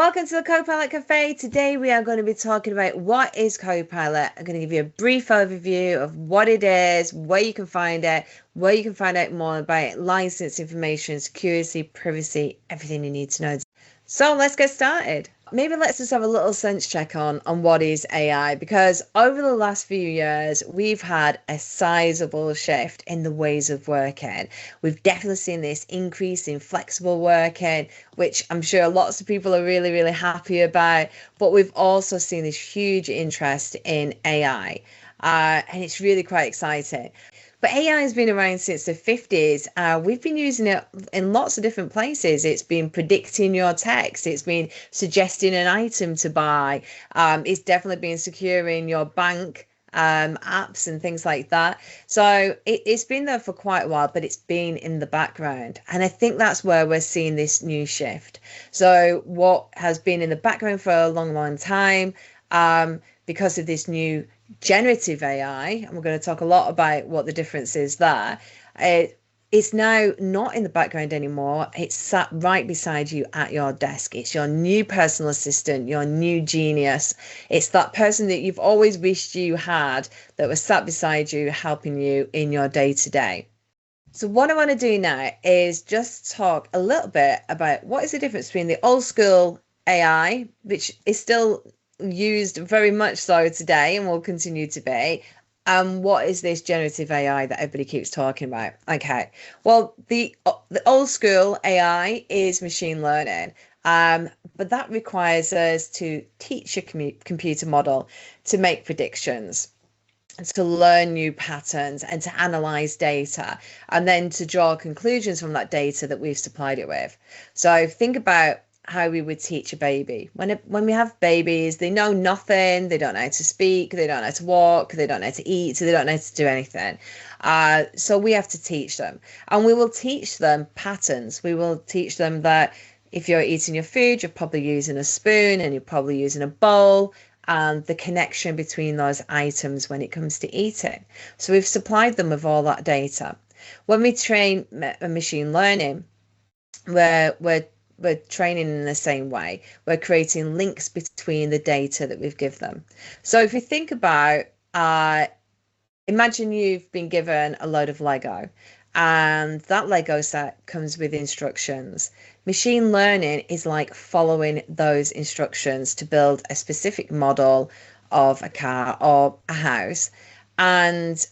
Welcome to the Copilot Café. Today we are going to be talking about what is Copilot. I'm going to give you a brief overview of what it is, where you can find it, where you can find out more about it, license information, security, privacy, everything you need to know. So let's get started. Maybe let's just have a little sense check on what is AI, because over the last few years, we've had a sizable shift in the ways of working. We've definitely seen this increase in flexible working, which I'm sure lots of people are really, really happy about. But we've also seen this huge interest in AI, and it's really quite exciting. But AI has been around since the 50s. We've been using it in lots of different places. It's been predicting your text. It's been suggesting an item to buy. It's definitely been securing your bank apps and things like that. So it's been there for quite a while, but it's been in the background. And I think that's where we're seeing this new shift. So what has been in the background for a long, long time, because of this new generative AI, and we're going to talk a lot about what the difference is there. It's now not in the background anymore. It's sat right beside you at your desk. It's your new personal assistant, your new genius. It's that person that you've always wished you had that was sat beside you, helping you in your day to day. So what I want to do now is just talk a little bit about what is the difference between the old school AI, which is still used very much so today and will continue to be, and what is this generative AI that everybody keeps talking about? Okay, well, the old school AI is machine learning, but that requires us to teach a computer model to make predictions, to learn new patterns, and to analyze data, and then to draw conclusions from that data that we've supplied it with. So think about how we would teach a baby. When we have babies, they know nothing. They don't know how to speak. They don't know how to walk. They don't know how to eat. So they don't know how to do anything. So we have to teach them, and we will teach them patterns. We will teach them that if you're eating your food, you're probably using a spoon and you're probably using a bowl, and the connection between those items when it comes to eating. So we've supplied them with all that data. When we train a machine learning, we're training in the same way. We're creating links between the data that we've given them. So if you think about, imagine you've been given a load of Lego, and that Lego set comes with instructions. Machine learning is like following those instructions to build a specific model of a car or a house. And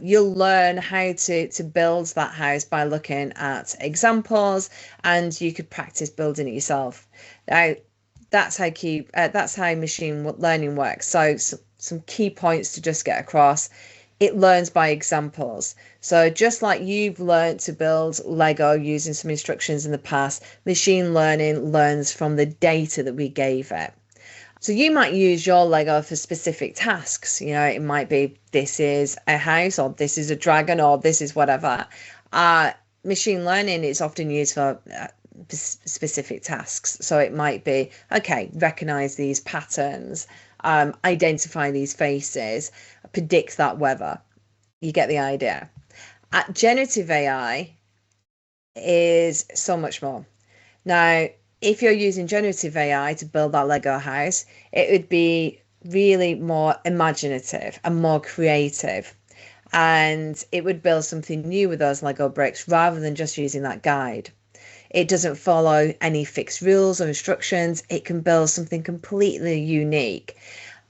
you'll learn how to build that house by looking at examples, and you could practice building it yourself. Now, that's how machine learning works. So some key points to just get across. It learns by examples. So just like you've learned to build Lego using some instructions in the past, machine learning learns from the data that we gave it. So you might use your Lego for specific tasks. You know, it might be this is a house, or this is a dragon, or this is whatever. Machine learning is often used for specific tasks. So it might be, okay, recognize these patterns, identify these faces, predict that weather. You get the idea. Generative AI is so much more. Now, if you're using generative AI to build that Lego house, it would be really more imaginative and more creative. And it would build something new with those Lego bricks rather than just using that guide. It doesn't follow any fixed rules or instructions. It can build something completely unique.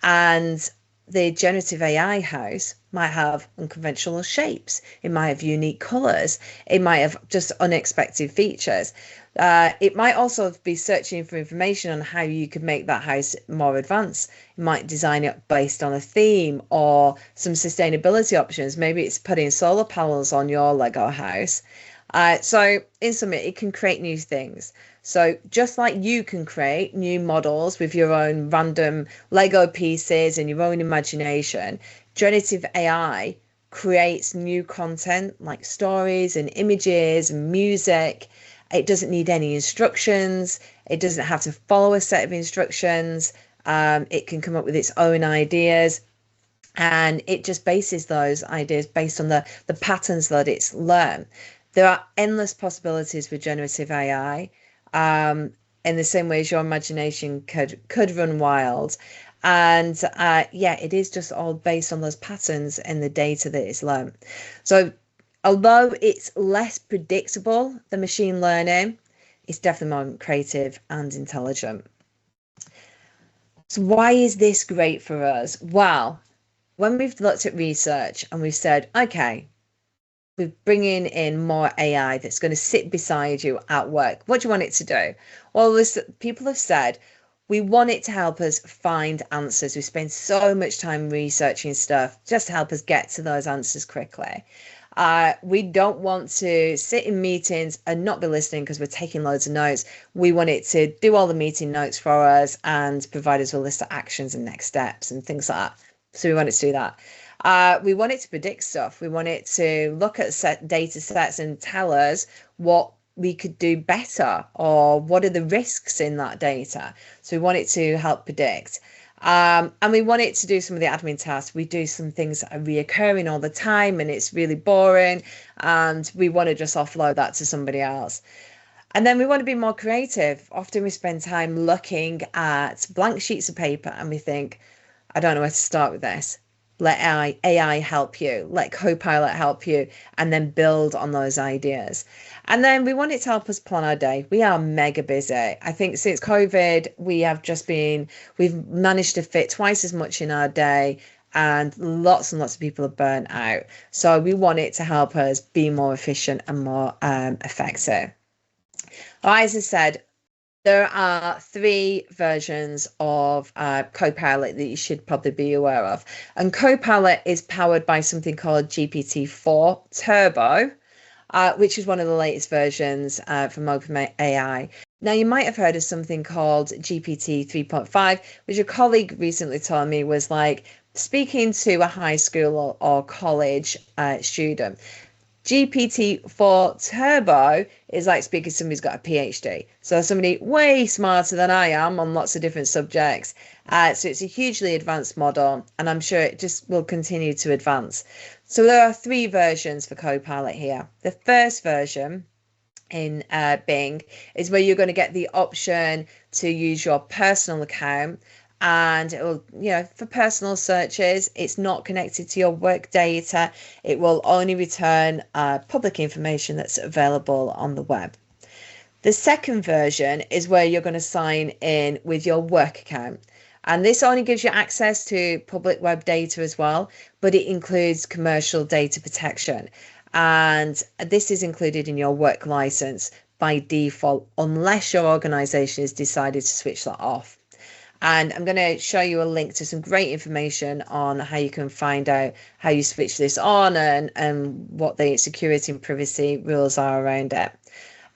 And the generative AI house might have unconventional shapes. It might have unique colors. It might have just unexpected features. It might also be searching for information on how you could make that house more advanced. You might design it based on a theme or some sustainability options. Maybe it's putting solar panels on your Lego house. So in sum, it can create new things. So just like you can create new models with your own random Lego pieces and your own imagination, generative AI creates new content like stories and images and music. It doesn't need any instructions. It doesn't have to follow a set of instructions. It can come up with its own ideas. And it just bases those ideas based on the patterns that it's learned. There are endless possibilities with generative AI. in the same way as your imagination could run wild. And yeah, it is just all based on those patterns in the data that it's learned. So although it's less predictable than machine learning, it's definitely more creative and intelligent. So why is this great for us? Well, when we've looked at research and we've said, okay, we're bringing in more AI that's going to sit beside you at work. What do you want it to do? Well, people have said, we want it to help us find answers. We spend so much time researching stuff just to help us get to those answers quickly. We don't want to sit in meetings and not be listening because we're taking loads of notes. We want it to do all the meeting notes for us and provide us with a list of actions and next steps and things like that. So we want it to do that. We want it to predict stuff. We want it to look at data sets and tell us what we could do better or what are the risks in that data. So we want it to help predict. And we want it to do some of the admin tasks. We do some things that are reoccurring all the time and it's really boring. And we want to just offload that to somebody else. And then we want to be more creative. Often we spend time looking at blank sheets of paper and we think, I don't know where to start with this. Let AI help you, let Copilot help you, and then build on those ideas. And then we want it to help us plan our day. We are mega busy. I think since COVID, we've managed to fit twice as much in our day, and lots of people are burnt out. So we want it to help us be more efficient and more effective. As I said, there are 3 versions of Copilot that you should probably be aware of. And Copilot is powered by something called GPT-4 Turbo, which is one of the latest versions from OpenAI. Now, you might have heard of something called GPT 3.5, which a colleague recently told me was like speaking to a high school or college student. GPT-4 Turbo is like speaking to somebody who's got a PhD. So somebody way smarter than I am on lots of different subjects. So it's a hugely advanced model, and I'm sure it just will continue to advance. So there are 3 versions for Copilot here. The first version in Bing is where you're going to get the option to use your personal account. And it will, for personal searches, it's not connected to your work data. It will only return public information that's available on the web. The second version is where you're going to sign in with your work account. And this only gives you access to public web data as well, but it includes commercial data protection. And this is included in your work license by default, unless your organization has decided to switch that off. And I'm going to show you a link to some great information on how you can find out how you switch this on and what the security and privacy rules are around it.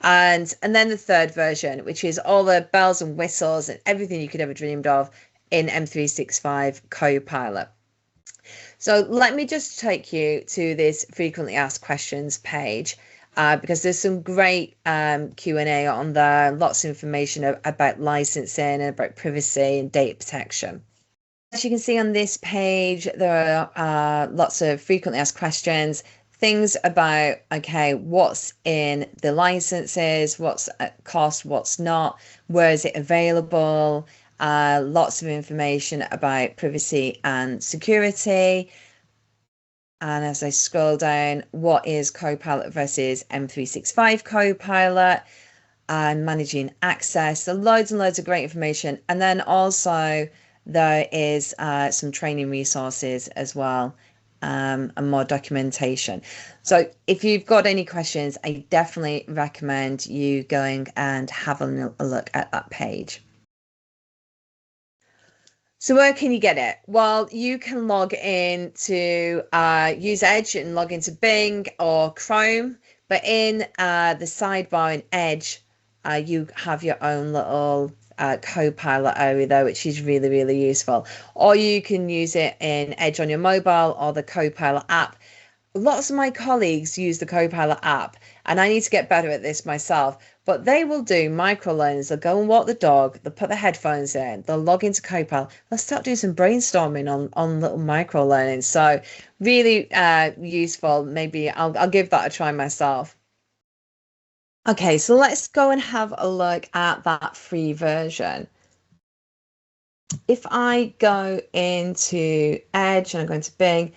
And then the third version, which is all the bells and whistles and everything you could ever dreamed of in M365 Copilot. So let me just take you to this frequently asked questions page. Because there's some great Q&A on there, lots of information about licensing and about privacy and data protection. As you can see on this page, there are lots of frequently asked questions, things about, okay, what's in the licenses, what's at cost, what's not, where is it available, lots of information about privacy and security. And as I scroll down, what is Copilot versus M365 Copilot and managing access? So loads and loads of great information. And then also there is some training resources as well and more documentation. So if you've got any questions, I definitely recommend you going and having a look at that page. So where can you get it? Well, you can log in to use Edge and log into Bing or Chrome, but in the sidebar in Edge, you have your own little Copilot area there, which is really, really useful. Or you can use it in Edge on your mobile or the Copilot app. Lots of my colleagues use the Copilot app, and I need to get better at this myself, but they will do micro learnings. They'll go and walk the dog, they'll put the headphones in, they'll log into Copilot, they'll start doing some brainstorming on little micro learnings. So really useful. Maybe I'll give that a try myself. Okay, so let's go and have a look at that free version. If I go into Edge and I go into Bing,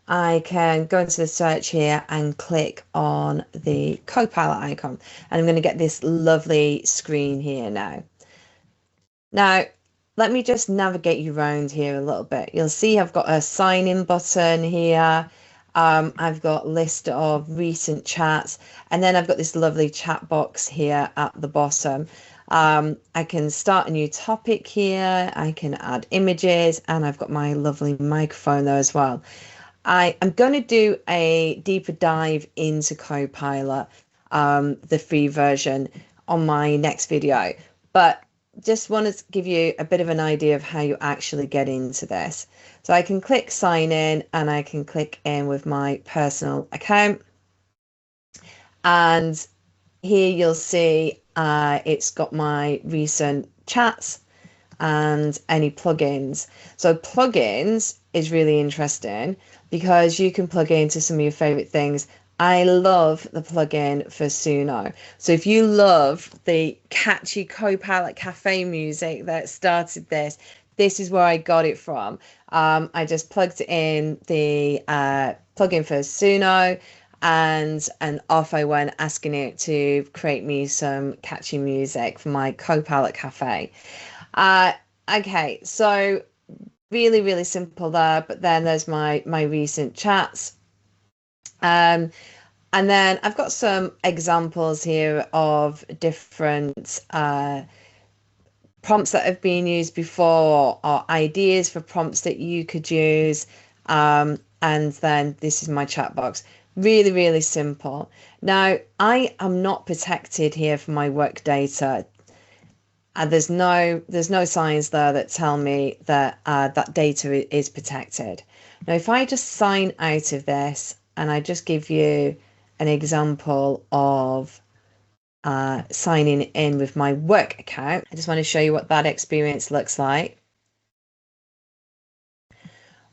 I can go into the search here and click on the Copilot icon. And I'm going to get this lovely screen here now. Now, let me just navigate you around here a little bit. You'll see I've got a sign in button here. I've got a list of recent chats, and then I've got this lovely chat box here at the bottom. I can start a new topic here. I can add images, and I've got my lovely microphone there as well. I am going to do a deeper dive into Copilot, the free version, on my next video, but just want to give you a bit of an idea of how you actually get into this. So I can click sign in and I can click in with my personal account. And here you'll see it's got my recent chats and any plugins. So plugins is really interesting because you can plug into some of your favorite things. I love the plugin for Suno. So if you love the catchy Copilot Café music that started this, this is where I got it from. I just plugged in the plugin for Suno and off I went asking it to create me some catchy music for my Copilot Café. Okay, so really, really simple there, but then there's my recent chats. And then I've got some examples here of different prompts that have been used before or ideas for prompts that you could use. And then this is my chat box. Really, really simple. Now, I am not protected here for my work data. There's no signs there that tell me that that data is protected. Now, if I just sign out of this and I just give you an example of signing in with my work account, I just want to show you what that experience looks like.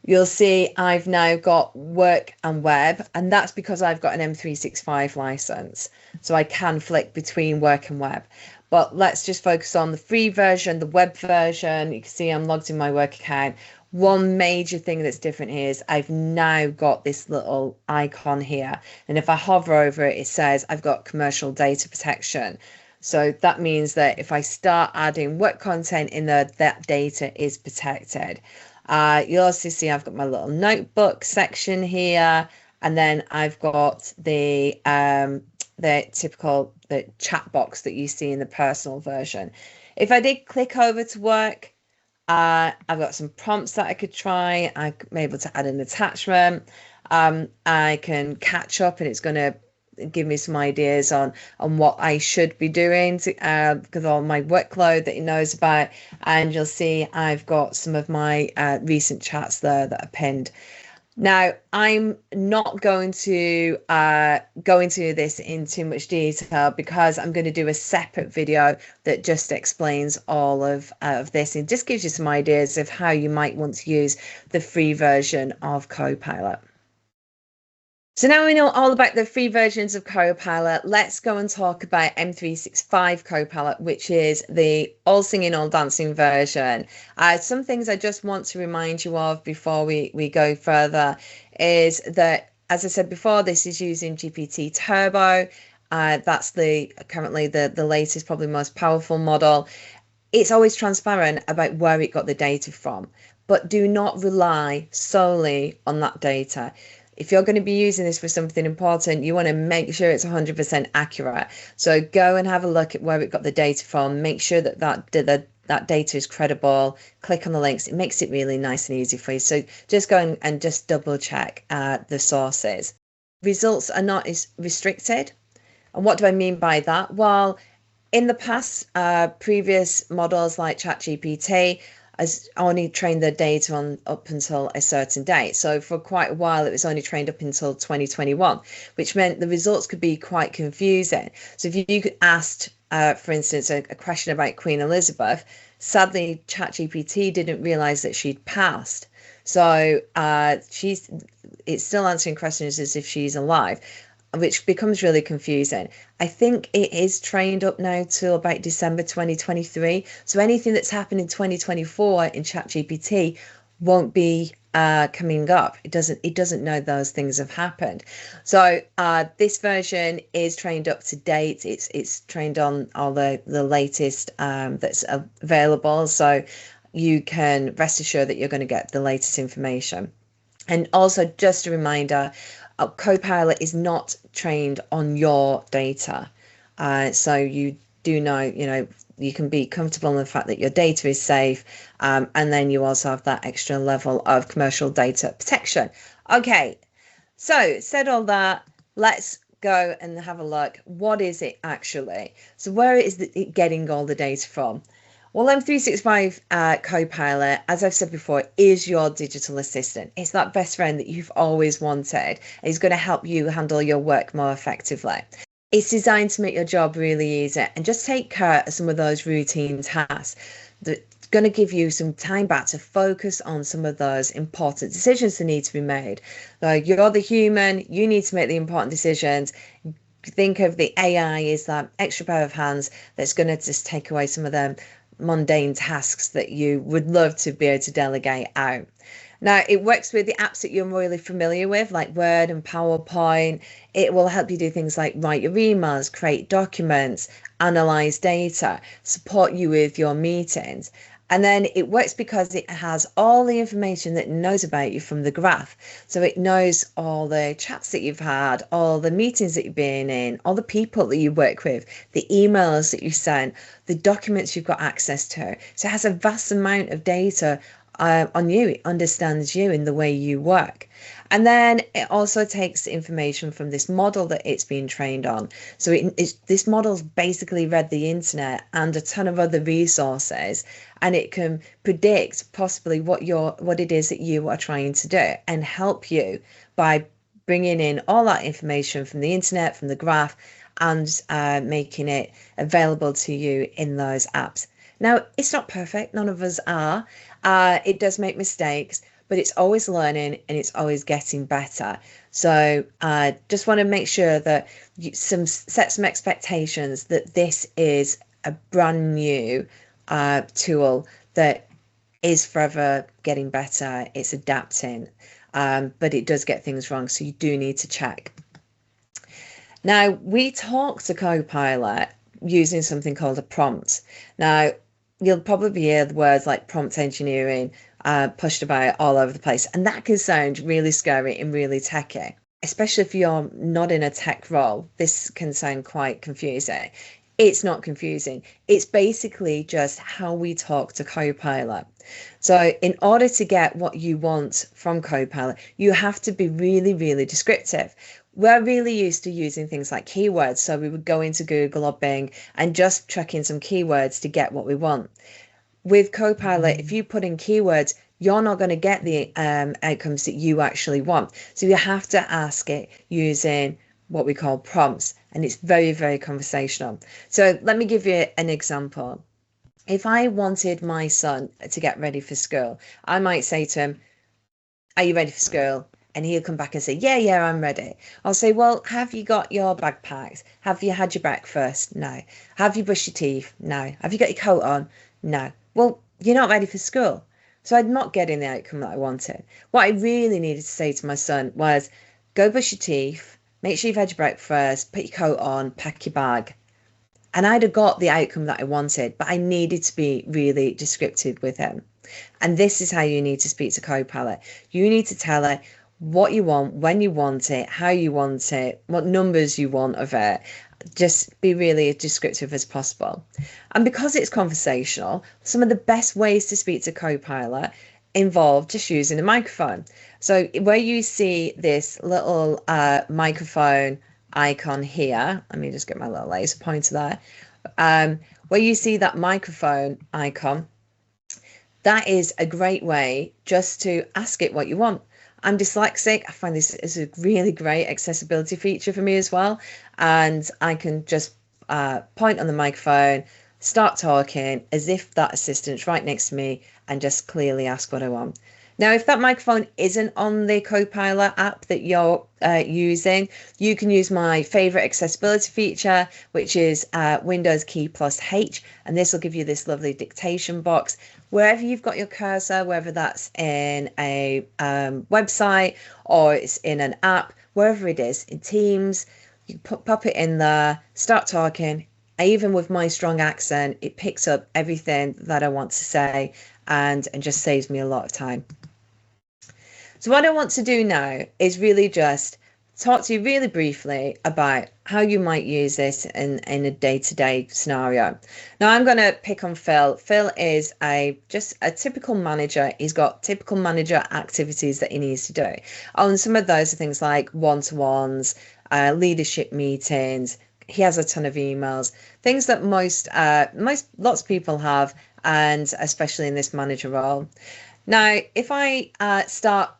You'll see I've now got work and web, and that's because I've got an M365 license. So I can flick between work and web. But let's just focus on the free version, the web version. You can see I'm logged in my work account. One major thing that's different here is I've now got this little icon here. And if I hover over it, it says I've got commercial data protection. So that means that if I start adding work content in there, that data is protected. You'll also see I've got my little notebook section here, and then I've got the typical chat box that you see in the personal version. If I did click over to work, I've got some prompts that I could try. I'm able to add an attachment. I can catch up, and it's going to give me some ideas on what I should be doing to, because of all my workload that it knows about. And you'll see I've got some of my recent chats there that are pinned. Now, I'm not going to go into this in too much detail because I'm going to do a separate video that just explains all of this and just gives you some ideas of how you might want to use the free version of Copilot. So now we know all about the free versions of Copilot, let's go and talk about M365 Copilot, which is the all singing, all dancing version. Some things I just want to remind you of before we go further is that, as I said before, this is using GPT Turbo. That's currently the latest, probably most powerful model. It's always transparent about where it got the data from, but do not rely solely on that data. If you're going to be using this for something important, you want to make sure it's 100% accurate. So go and have a look at where it got the data from. Make sure that data is credible. Click on the links. It makes it really nice and easy for you. So just go and just double check the sources. Results are not as restricted. And what do I mean by that? Well, in the past, previous models like ChatGPT has only trained the data on up until a certain date. So for quite a while, it was only trained up until 2021, which meant the results could be quite confusing. So if you could ask, for instance, a question about Queen Elizabeth, sadly, ChatGPT didn't realize that she'd passed. So it's still answering questions as if she's alive. which becomes really confusing. I think it is trained up now till about December 2023. So anything that's happened in 2024 in ChatGPT won't be coming up. It doesn't know those things have happened. So this version is trained up to date. It's trained on all the latest that's available. So you can rest assured that you're going to get the latest information. And also, just a reminder, Copilot is not trained on your data. So you do know, you can be comfortable in the fact that your data is safe. And then you also have that extra level of commercial data protection. Okay, so said all that, let's go and have a look. What is it actually? So where is it getting all the data from? Well, M365 Copilot, as I've said before, is your digital assistant. It's that best friend that you've always wanted. It's going to help you handle your work more effectively. It's designed to make your job really easy and just take care of some of those routine tasks. That's going to give you some time back to focus on some of those important decisions that need to be made. Like, you're the human, you need to make the important decisions. Think of the AI as that extra pair of hands that's going to just take away some of them mundane tasks that you would love to be able to delegate out. Now, it works with the apps that you're really familiar with, like Word and PowerPoint. It will help you do things like write your emails, create documents, analyze data, support you with your meetings. And then it works because it has all the information that it knows about you from the graph. So it knows all the chats that you've had, all the meetings that you've been in, all the people that you work with, the emails that you sent, the documents you've got access to. So it has a vast amount of data on you. It understands you in the way you work. And then it also takes information from this model that it's been trained on. So this model's basically read the internet and a ton of other resources, and it can predict possibly what it is that you are trying to do and help you by bringing in all that information from the internet, from the graph, and making it available to you in those apps. Now, it's not perfect. None of us are. It does make mistakes, but it's always learning and it's always getting better. So just want to make sure that you set some expectations that this is a brand new tool that is forever getting better. It's adapting, but it does get things wrong. So you do need to check. Now, we talk to Copilot using something called a prompt. Now, you'll probably hear the words like prompt engineering pushed about all over the place. And that can sound really scary and really techy, especially if you're not in a tech role. This can sound quite confusing. It's not confusing. It's basically just how we talk to Copilot. So in order to get what you want from Copilot, you have to be really, really descriptive. We're really used to using things like keywords. So we would go into Google or Bing and just chuck in some keywords to get what we want. With Copilot, if you put in keywords, you're not going to get the outcomes that you actually want. So you have to ask it using what we call prompts, and it's very, very conversational. So let me give you an example. If I wanted my son to get ready for school, I might say to him, "Are you ready for school?" And he'll come back and say, yeah, I'm ready. I'll say, well, have you got your bag packed? Have you had your breakfast? No. Have you brushed your teeth? No. Have you got your coat on? No. Well, you're not ready for school. So I'm not getting the outcome that I wanted. What I really needed to say to my son was, go brush your teeth, make sure you've had your breakfast, put your coat on, pack your bag. And I'd have got the outcome that I wanted, but I needed to be really descriptive with him. And this is how you need to speak to Copilot. You need to tell it what you want, when you want it, how you want it, what numbers you want of it. Just be really as descriptive as possible. And because it's conversational, some of the best ways to speak to Copilot involve just using a microphone. So where you see this little microphone icon here, let me just get my little laser pointer there, where you see that microphone icon, that is a great way just to ask it what you want. I'm dyslexic. I find this is a really great accessibility feature for me as well. And I can just point on the microphone, start talking as if that assistant's right next to me, and just clearly ask what I want. Now, if that microphone isn't on the Copilot app that you're using, you can use my favorite accessibility feature, which is Windows key plus H, and this will give you this lovely dictation box. Wherever you've got your cursor, whether that's in a website or it's in an app, wherever it is, in Teams, you pop it in there, start talking. Even with my strong accent, it picks up everything that I want to say and just saves me a lot of time. So what I want to do now is really just talk to you really briefly about how you might use this in a day-to-day scenario. Now I'm going to pick on Phil. Phil is just a typical manager. He's got typical manager activities that he needs to do. And some of those are things like one-to-ones, leadership meetings. He has a ton of emails, things that lots of people have, and especially in this manager role. Now, if I start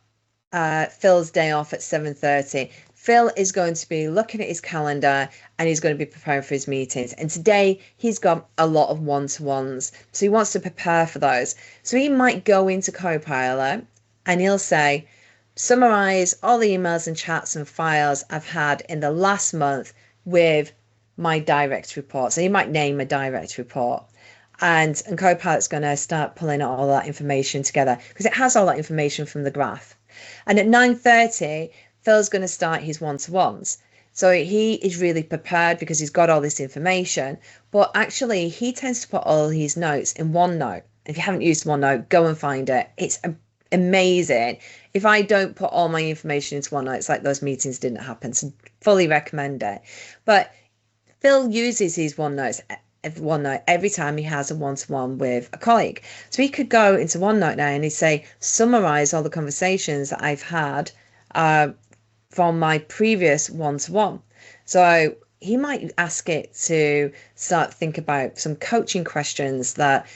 Phil's day off at 7:30. Phil is going to be looking at his calendar and he's going to be preparing for his meetings. And today he's got a lot of one-to-ones. So he wants to prepare for those. So he might go into Copilot and he'll say, summarize all the emails and chats and files I've had in the last month with my direct report. So he might name a direct report. And Copilot's going to start pulling all that information together because it has all that information from the graph. And at 9:30, Phil's going to start his one-to-ones. So he is really prepared because he's got all this information. But actually, he tends to put all his notes in OneNote. If you haven't used OneNote, go and find it. It's amazing. If I don't put all my information into OneNote, it's like those meetings didn't happen. So fully recommend it. But Phil uses his OneNote every time he has a one-to-one with a colleague. So he could go into OneNote now and he'd say, summarize all the conversations that I've had from my previous one-to-one. So he might ask it to start think about some coaching questions that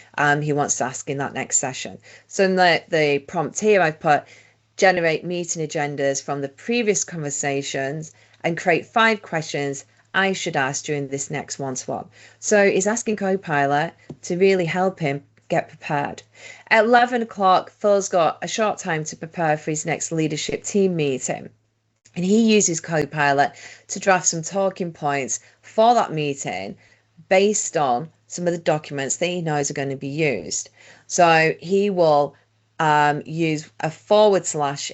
he wants to ask in that next session. So in the prompt here, I've put generate meeting agendas from the previous conversations and create 5 questions I should ask during this next one-to-one. So he's asking Copilot to really help him get prepared. At 11 o'clock, Phil's got a short time to prepare for his next leadership team meeting. And he uses Copilot to draft some talking points for that meeting based on some of the documents that he knows are going to be used. So he will use a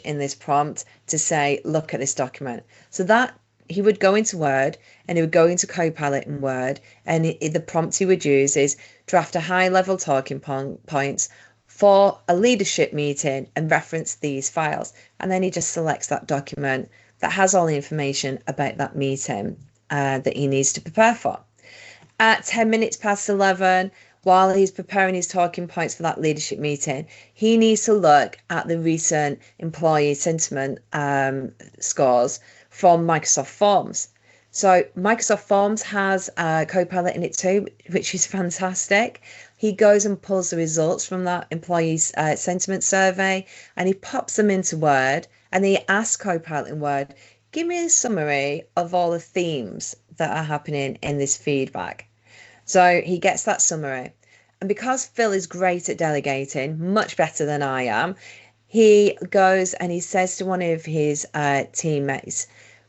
/ in this prompt to say, look at this document. So that he would go into Word and he would go into Copilot in Word, and the prompt he would use is draft a high-level talking points for a leadership meeting and reference these files. And then he just selects that document that has all the information about that meeting that he needs to prepare for. At 10 minutes past 11, while he's preparing his talking points for that leadership meeting, he needs to look at the recent employee sentiment scores from Microsoft Forms. So Microsoft Forms has Copilot in it too, which is fantastic. He goes and pulls the results from that employee sentiment survey and he pops them into Word, and he asks Copilot in Word, give me a summary of all the themes that are happening in this feedback. So he gets that summary. And because Phil is great at delegating, much better than I am, he goes and he says to one of his teammates,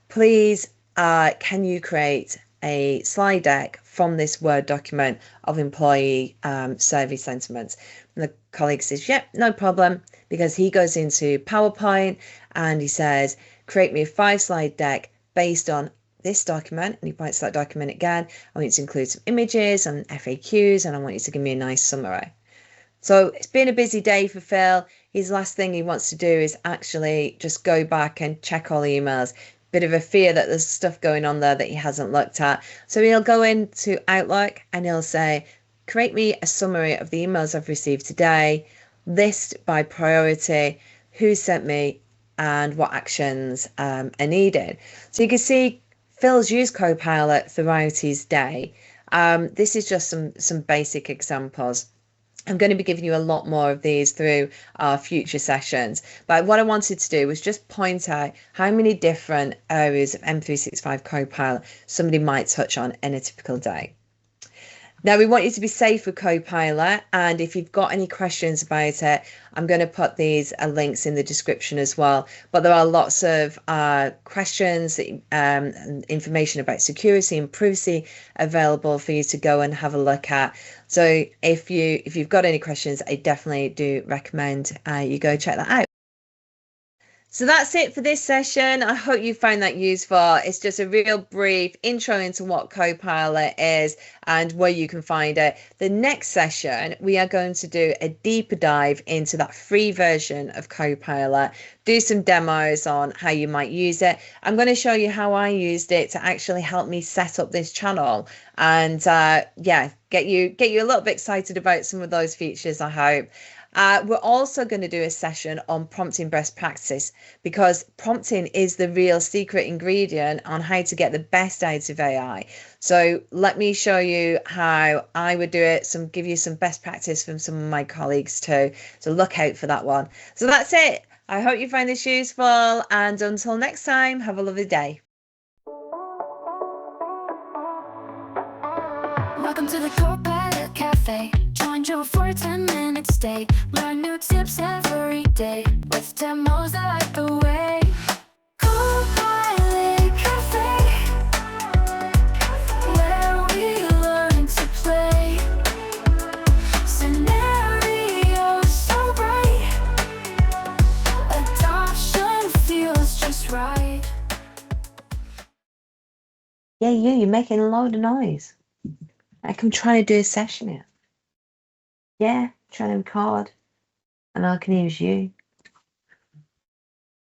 please, can you create a slide deck from this Word document of employee survey sentiments? And the colleague says, yep, no problem, because he goes into PowerPoint and he says, create me a 5-slide deck based on this document, and he points to that document again. I want you to include some images and FAQs, and I want you to give me a nice summary. So it's been a busy day for Phil. His last thing he wants to do is actually just go back and check all the emails. Bit of a fear that there's stuff going on there that he hasn't looked at. So he'll go into Outlook and he'll say, create me a summary of the emails I've received today, list by priority, who sent me, and what actions are needed. So you can see Phil's used Copilot throughout his day. This is just some basic examples. I'm going to be giving you a lot more of these through our future sessions. But what I wanted to do was just point out how many different areas of M365 Copilot somebody might touch on in a typical day. Now, we want you to be safe with Copilot, and if you've got any questions about it, I'm going to put these links in the description as well. But there are lots of questions and information about security and privacy available for you to go and have a look at. So if you've got any questions, I definitely do recommend you go check that out. So that's it for this session. I hope you found that useful. It's just a real brief intro into what Copilot is and where you can find it. The next session, we are going to do a deeper dive into that free version of Copilot, do some demos on how you might use it. I'm going to show you how I used it to actually help me set up this channel and yeah, get you a little bit excited about some of those features, I hope. We're also going to do a session on prompting best practice, because prompting is the real secret ingredient on how to get the best out of AI. So let me show you how I would do it, give you some best practice from some of my colleagues too. So look out for that one. So that's it. I hope you find this useful, and until next time, have a lovely day. Welcome to the Copilot Café. Join Jo for a 10-minute stay. Learn new tips every day with demos that light the way. Copilot Café, where we learn to play. Scenarios so bright, adoption feels just right. Yeah, you're making a load of noise. Like I'm trying to do a session here. Yeah, trying to record, and I can use you.